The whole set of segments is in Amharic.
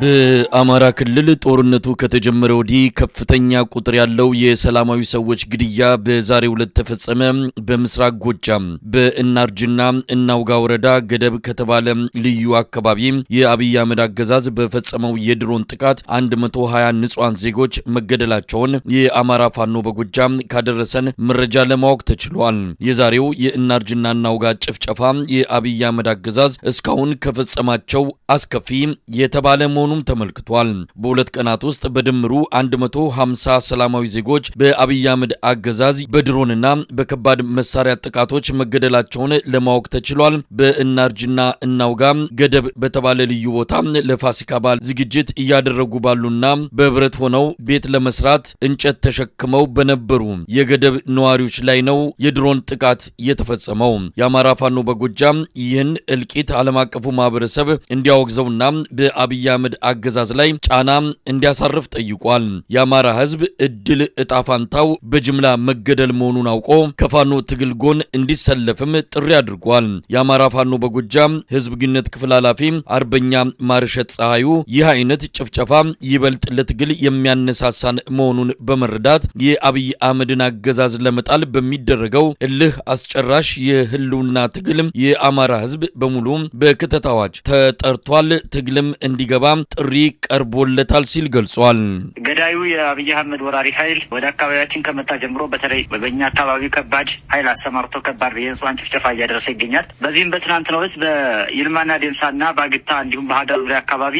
በአማራ ክልል ጦርነቱ ከተጀመረ ወዲህ ከፍተኛ ቁጥር ያለው የሰላማዊ ሰዎች ግድያ በዛሬው ዕለት ተፈጸመ። በምስራቅ ጎጃም በእናርጅና እናውጋ ወረዳ ገደብ ከተባለ ልዩ አካባቢ የአብይ አህመድ አገዛዝ በፈጸመው የድሮን ጥቃት 120 ንጹሃን ዜጎች መገደላቸውን የአማራ ፋኖ በጎጃም ካደረሰን መረጃ ለማወቅ ተችሏል። የዛሬው የእናርጅና እናውጋ ጭፍጨፋ የአብይ አህመድ አገዛዝ እስካሁን ከፈጸማቸው አስከፊ የተባለ መሆኑን ተመልክቷል። በሁለት ቀናት ውስጥ በድምሩ 150 ሰላማዊ ዜጎች በአብይ አህመድ አገዛዝ በድሮንና በከባድ መሳሪያ ጥቃቶች መገደላቸውን ለማወቅ ተችሏል። በእናርጅና እናውጋ ገደብ በተባለ ልዩ ቦታ ለፋሲካ በዓል ዝግጅት እያደረጉ ባሉና በብረት ሆነው ቤት ለመስራት እንጨት ተሸክመው በነበሩ የገደብ ነዋሪዎች ላይ ነው የድሮን ጥቃት የተፈጸመው። የአማራ ፋኖ በጎጃም ይህን እልቂት ዓለም አቀፉ ማህበረሰብ እንዲያወግዘውና በአብይ አህመድ አገዛዝ ላይ ጫና እንዲያሳርፍ ጠይቋል። የአማራ ህዝብ እድል እጣፋንታው በጅምላ መገደል መሆኑን አውቆ ከፋኖ ትግል ጎን እንዲሰለፍም ጥሪ አድርጓል። የአማራ ፋኖ በጎጃም ህዝብ ግንኙነት ክፍል ኃላፊ አርበኛ ማርሸት ፀሐዩ ይህ አይነት ጭፍጨፋ ይበልጥ ለትግል የሚያነሳሳን መሆኑን በመረዳት የአብይ አህመድን አገዛዝ ለመጣል በሚደረገው እልህ አስጨራሽ የህልውና ትግል የአማራ ህዝብ በሙሉ በክተት አዋጅ ተጠርቷል፣ ትግልም እንዲገባ ጥሪ ቀርቦለታል ሲል ገልጿል። ገዳዩ የአብይ አህመድ ወራሪ ኃይል ወደ አካባቢያችን ከመጣ ጀምሮ በተለይ በእኛ አካባቢ ከባድ ኃይል አሰማርቶ ከባድ የንጹሃን ጭፍጨፋ እያደረሰ ይገኛል። በዚህም በትናንትናው ዕለት በይልማና ዴንሳና ባግታ እንዲሁም በሃዳር አካባቢ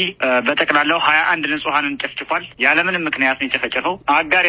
በጠቅላላው 21 ንጹሃንን ጨፍጭፏል። ያለምንም ምክንያት ነው የተፈጨፈው። አጋር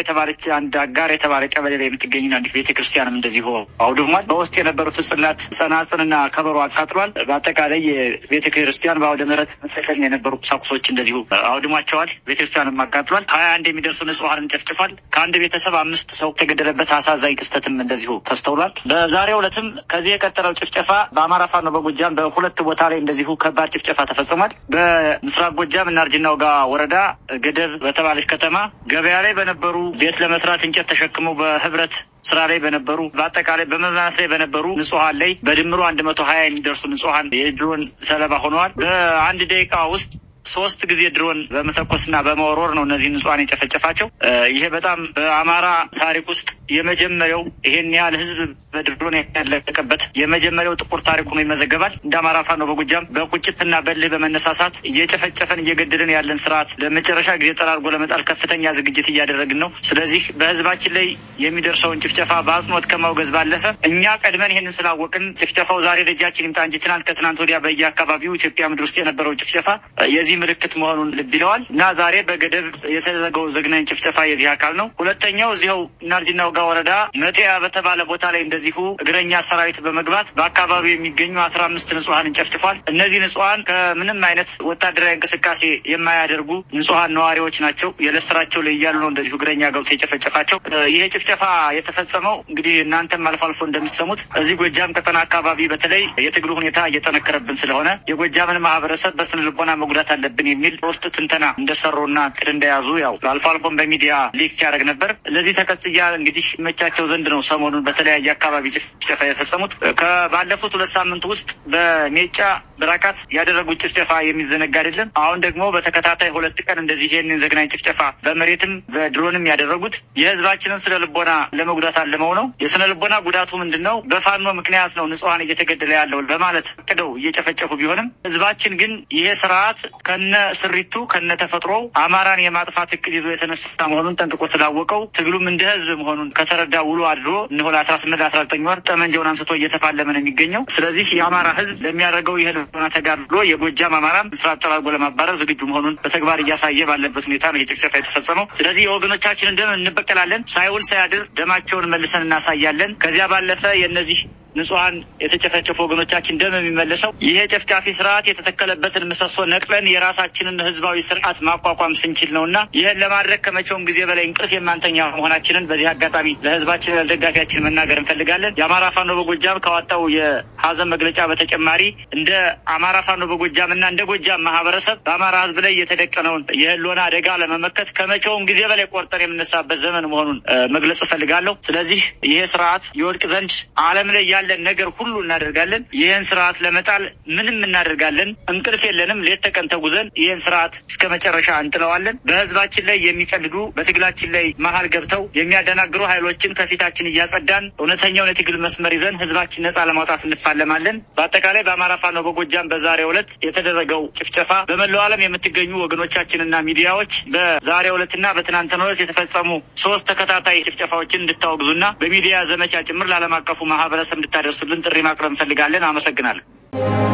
የተባለ ቀበሌ ላይ የምትገኝና አንዲት ቤተክርስቲያንም እንደዚሁ አውድሟል። በውስጥ የነበሩት ጽላት ጸናጽልና ከበሮ አቃጥሏል። በአጠቃላይ የቤተክርስቲያን በአውደ ምሕረት መጠቀም የነበሩ ቁሳቁሶች እንደዚሁ አውድሟቸዋል። ቤተክርስቲያንም አቃጥሏል። 21 የሚደርሱ ንጹሃንን ጨፍጭፏል። ከአንድ ቤተሰብ 5 ሰው ተገደለበት አሳዛኝ ክስተትም እንደዚሁ ተስተውሏል። በዛሬው ዕለትም ከዚህ የቀጠለው ጭፍጨፋ በአማራ ፋኖ በጎጃም በሁለት ቦታ ላይ እንደዚሁ ከባድ ጭፍጨፋ ተፈጽሟል። በምስራቅ ጎጃም እናርጅና እናውጋ ወረዳ ገደብ በተባለች ከተማ ገበያ ላይ በነበሩ ቤት ለመስራት እንጨት ተሸክመው በህብረት ስራ ላይ በነበሩ በአጠቃላይ በመዝናናት ላይ በነበሩ ንጹሃን ላይ በድምሩ 120 የሚደርሱ ንጹሃን የድሮን ሰለባ ሆነዋል። በአንድ ደቂቃ ውስጥ 3 ጊዜ ድሮን በመተኮስና በመወርወር ነው እነዚህ ንጹሃን የጨፈጨፋቸው። ይሄ በጣም በአማራ ታሪክ ውስጥ የመጀመሪያው ይሄን ያህል ህዝብ በድሮን ያለቀበት የመጀመሪያው ጥቁር ታሪክ ሆኖ ይመዘገባል። እንደ አማራ ፋኖ በጎጃም በቁጭትና በልህ በመነሳሳት እየጨፈጨፈን እየገደልን ያለን ስርዓት ለመጨረሻ ጊዜ ጠራርጎ ለመጣል ከፍተኛ ዝግጅት እያደረግን ነው። ስለዚህ በህዝባችን ላይ የሚደርሰውን ጭፍጨፋ በአጽንኦት ከማውገዝ ባለፈ እኛ ቀድመን ይሄንን ስላወቅን ጭፍጨፋው ዛሬ ደጃችን ይምጣ እንጂ ከትናንት ወዲያ በየአካባቢው ኢትዮጵያ ምድር ውስጥ የነበረው ጭፍጨፋ የዚህ ምልክት መሆኑን ልብ ይለዋል እና ዛሬ በገደብ የተደረገው ዘግናኝ ጭፍጨፋ የዚህ አካል ነው። ሁለተኛው እዚያው እናርጅና እናውጋ ወረዳ መጤያ በተባለ ቦታ ላይ እንደዚሁ እግረኛ ሰራዊት በመግባት በአካባቢው የሚገኙ 15 ንጹሃንን ጨፍጭፏል። እነዚህ ንጹሃን ከምንም አይነት ወታደራዊ እንቅስቃሴ የማያደርጉ ንጹሃን ነዋሪዎች ናቸው። የለስራቸው ላይ ያሉ ነው እንደዚሁ እግረኛ ገብቶ የጨፈጨፋቸው። ይሄ ጭፍጨፋ የተፈጸመው እንግዲህ እናንተም አልፎ አልፎ እንደምትሰሙት እዚህ ጎጃም ቀጠና አካባቢ በተለይ የትግሉ ሁኔታ እየጠነከረብን ስለሆነ የጎጃምን ማህበረሰብ በስነ ልቦና መጉዳት አለብን የሚል ውስጥ ትንተና እንደሰሩና እቅድ እንደያዙ ያው አልፎ አልፎም በሚዲያ ሊክ ያደርግ ነበር። ለዚህ ተከትያ እንግዲህ መቻቸው ዘንድ ነው ሰሞኑን በተለያየ አካባቢ ጭፍጨፋ የፈጸሙት። ከባለፉት 2 ሳምንት ውስጥ በሜጫ ብራካት ያደረጉት ጭፍጨፋ የሚዘነጋ አይደለም። አሁን ደግሞ በተከታታይ 2 ቀን እንደዚህ ይሄንን ዘግናኝ ጭፍጨፋ በመሬትም በድሮንም ያደረጉት የህዝባችንን ስነ ልቦና ለመጉዳት አለመው ነው። የስነ ልቦና ጉዳቱ ምንድነው? በፋኖ ምክንያት ነው ንጹሃን እየተገደለ ያለው በማለት አቅደው እየጨፈጨፉ ቢሆንም ህዝባችን ግን ይሄ ስርዓት ከነ ስሪቱ ከነ ተፈጥሮ አማራን የማጥፋት እቅድ ይዞ የተነሳ መሆኑን ጠንቅቆ ስላወቀው ትግሉም እንደ ህዝብ መሆኑን ከተረዳ ውሎ አድሮ እነሆ 18-19 ወር ጠመንጃውን አንስቶ እየተፋለመ ነው የሚገኘው። ስለዚህ የአማራ ህዝብ ለሚያደርገው የህልውና ተጋድሎ የጎጃም አማራም ስርዓት ጠራርጎ ለማባረር ዝግጁ መሆኑን በተግባር እያሳየ ባለበት ሁኔታ ነው የጭፍጨፋ የተፈጸመው። ስለዚህ የወገኖቻችንን ደም እንበቀላለን፣ ሳይውል ሳያድር ደማቸውን መልሰን እናሳያለን። ከዚያ ባለፈ የነዚህ ንጹሃን የተጨፈጨፉ ወገኖቻችን ደም የሚመለሰው ይሄ ጨፍጫፊ ስርዓት የተተከለበትን ምሰሶ ነቅለን የራሳችንን ህዝባዊ ስርዓት ማቋቋም ስንችል ነውና ይሄን ለማድረግ ከመቼውም ጊዜ በላይ እንቅልፍ የማንተኛ መሆናችንን በዚህ አጋጣሚ ለህዝባችን ለደጋፊያችን መናገር እንፈልጋለን። የአማራ ፋኖ በጎጃም ካወጣው የሀዘን መግለጫ በተጨማሪ እንደ አማራ ፋኖ በጎጃምና እንደ ጎጃም ማህበረሰብ በአማራ ህዝብ ላይ የተደቀነውን የህልውና አደጋ ለመመከት ከመቼውም ጊዜ በላይ ቆርጠን የምንነሳበት ዘመን መሆኑን መግለጽ እፈልጋለሁ። ስለዚህ ይሄ ስርዓት ይወድቅ ዘንድ ዓለም ላይ ያለን ነገር ሁሉ እናደርጋለን። ይህን ስርዓት ለመጣል ምንም እናደርጋለን። እንቅልፍ የለንም። ሌት ተቀን ተጉዘን ይህን ስርዓት እስከ መጨረሻ እንጥለዋለን። በህዝባችን ላይ የሚቀልዱ በትግላችን ላይ መሀል ገብተው የሚያደናግሩ ኃይሎችን ከፊታችን እያጸዳን እውነተኛውን የትግል መስመር ይዘን ህዝባችን ነጻ ለማውጣት እንፋለማለን። በአጠቃላይ በአማራ ፋኖ በጎጃም በዛሬው ዕለት የተደረገው ጭፍጨፋ በመላው ዓለም የምትገኙ ወገኖቻችንና ሚዲያዎች በዛሬው ዕለትና በትናንትናው ዕለት የተፈጸሙ 3 ተከታታይ ጭፍጨፋዎችን እንድታወግዙና በሚዲያ ዘመቻ ጭምር ለዓለም አቀፉ ማህበረሰብ እንድታደርሱልን ጥሪ ማቅረብ እንፈልጋለን። አመሰግናለሁ።